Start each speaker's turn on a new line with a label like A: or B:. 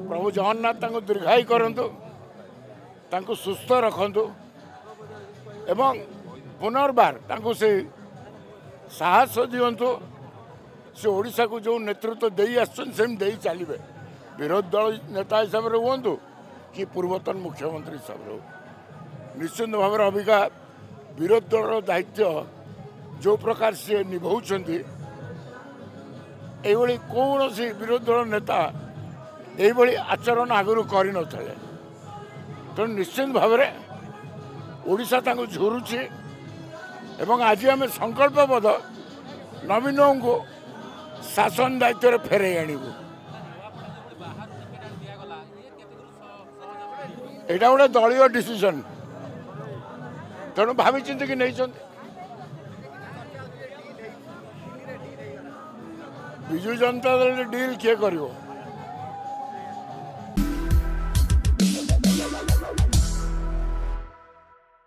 A: प्रभु जगन्नाथ दीर्घायु करंतु तांको सुस्थ रखंतु एवं पुनर्बार तांको से साहस दिंतु से ओडिशा को जो नेतृत्व दे दे चलिए विरोधी दल नेता हिसाब से हूँ कि पूर्वतन मुख्यमंत्री हिसाब से निश्चित भाव अबिका विरोधी दल दायित्व जो प्रकार सी निभाउंट ये कौन सी विरोधी दल नेता ये आचरण आगु कर तेणु निश्चित भाव ओडिशा झुरुची एवं आज आम संकल्पबद्ध नवीन को शासन दायित्व फेरे आणबू यहाँ गोटे दलीय डिसीजन तेणु भावी चिंतिक नहीं विजु जनता दल डील किए कर